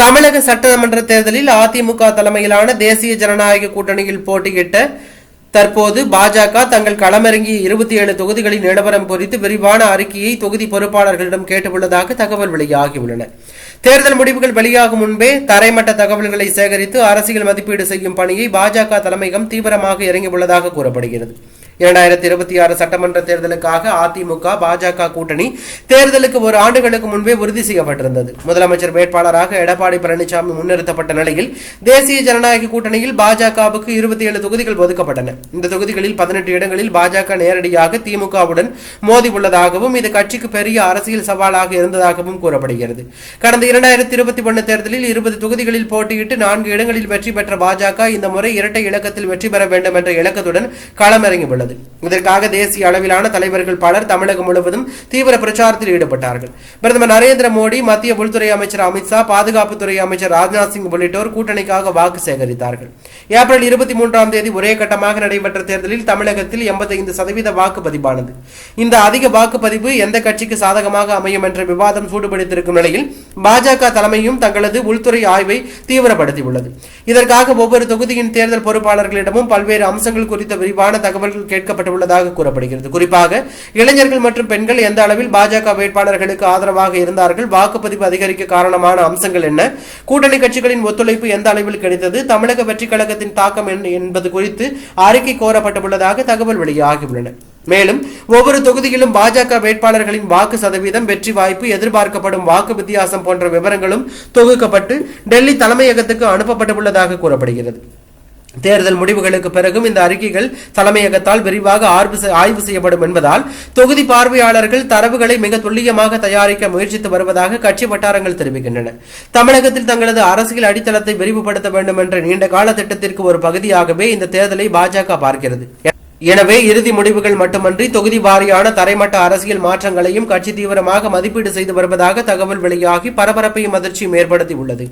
தமிழக சட்டமன்ற தேர்தலில் அதிமுக தலைமையிலான தேசிய ஜனநாயக கூட்டணியில் போட்டியிட்ட தற்போது பாஜக தங்கள் களமிறங்கிய 27 தொகுதிகளின் நிலவரம் குறித்து விரிவான அறிக்கையை தொகுதி பொறுப்பாளர்களிடம் கேட்டுள்ளதாக தகவல் வெளியாகியுள்ளன. தேர்தல் முடிவுகள் வெளியாகும் முன்பே தரைமட்ட தகவல்களை சேகரித்து அரசியல் மதிப்பீடு செய்யும் பணியை பாஜக தலைமையகம் தீவிரமாக இறங்கியுள்ளதாக கூறப்படுகிறது. 2026 சட்டமன்ற தேர்தலுக்காக அதிமுக பாஜக கூட்டணி தேர்தலுக்கு ஒரு ஆண்டுகளுக்கு முன்பே உறுதி செய்யப்பட்டிருந்தது. முதலமைச்சர் வேட்பாளராக எடப்பாடி பழனிசாமி முன்னிறுத்தப்பட்ட நிலையில் தேசிய ஜனநாயக கூட்டணியில் பாஜகவுக்கு 27 தொகுதிகள் ஒதுக்கப்பட்டன. இந்த தொகுதிகளில் 18 இடங்களில் பாஜக நேரடியாக திமுகவுடன் மோதி உள்ளதாகவும் இது கட்சிக்கு பெரிய அரசியல் சவாலாக இருந்ததாகவும் கூறப்படுகிறது. கடந்த 2021 தேர்தலில் 20 தொகுதிகளில் போட்டியிட்டு 4 இடங்களில் வெற்றி பெற்ற பாஜக இந்த முறை இரட்டை இலக்கத்தில் வெற்றி பெற வேண்டும் என்ற இலக்கத்துடன் களமிறங்கியுள்ளது. இதற்காக தேசிய அளவிலான தலைவர்கள் பலர் தமிழகம் முழுவதும் தீவிர பிரச்சாரத்தில் ஈடுபட்டார்கள். பிரதமர் நரேந்திர மோடி, மத்திய உள்துறை அமைச்சர் அமித்ஷா, பாதுகாப்புத்துறை அமைச்சர் ராஜ்நாத் சிங் உள்ளிட்டோர் கூட்டணிக்காக வாக்கு சேகரித்தார்கள். ஏப்ரல் 23ஆம் தேதி ஒரே கட்டமாக நடைபெற்ற தேர்தலில் தமிழகத்தில் 85% வாக்குப்பதிவானது. இந்த அதிக வாக்குப்பதிவு எந்த கட்சிக்கு சாதகமாக அமையும் என்ற விவாதம் சூடுபிடித்திருக்கும் நிலையில் பாஜக தலைமையும் தங்களது உள்துறை ஆய்வை தீவிரப்படுத்தியுள்ளது. இதற்காக ஒவ்வொரு தொகுதியின் தேர்தல் பொறுப்பாளர்களிடமும் பல்வேறு அம்சங்கள் குறித்த விரிவான தகவல்கள் கேட்கப்பட்டுள்ளதாக கூறப்படுகிறது. குறிப்பாக இளைஞர்கள் மற்றும் பெண்கள் எந்த அளவில் பாஜக வேட்பாளர்களுக்கு ஆதரவாக இருந்தார்கள், வாக்குப்பதிவு அதிகரிக்க காரணமான அம்சங்கள் என்ன, கூட்டணி கட்சிகளின் ஒத்துழைப்பு எந்த அளவில் கிடைத்தது, தமிழக வெற்றி கழகத்தின் தாக்கம் என்பது குறித்து அறிக்கை கோரப்பட்டுள்ளதாக தகவல் வெளியாகியுள்ளன. மேலும் ஒவ்வொரு தொகுதியிலும் பாஜக வேட்பாளர்களின் வாக்கு சதவீதம், வெற்றி வாய்ப்பு, எதிர்பார்க்கப்படும் வாக்கு வித்தியாசம் போன்ற விவரங்களும் தொகுக்கப்பட்டு டெல்லி தலைமையகத்துக்கு அனுப்பப்பட்டுள்ளதாக கூறப்படுகிறது. தேர்தல் முடிவுகளுக்கு பிறகும் இந்த அறிக்கைகள் தலைமையகத்தால் விரிவாக ஆய்வு செய்யப்படும் என்பதால் தொகுதி பார்வையாளர்கள் தரவுகளை மிக துல்லியமாக தயாரிக்க முயற்சித்து வருவதாக கட்சி வட்டாரங்கள் தெரிவிக்கின்றன. தமிழகத்தில் தங்களது அரசியல் அடித்தளத்தை விரிவுபடுத்த வேண்டும் என்ற நீண்ட கால திட்டத்திற்கு ஒரு பகுதியாகவே இந்த தேர்தலை பாஜக பார்க்கிறது. எனவே இறுதி முடிவுகள் மட்டுமன்றி தொகுதி வாரியான தரைமட்ட அரசியல் மாற்றங்களையும் கட்சி தீவிரமாக மதிப்பீடு செய்து வருவதாக தகவல் வெளியாகி பரபரப்பையும் அதிர்ச்சியும் ஏற்படுத்தியுள்ளது.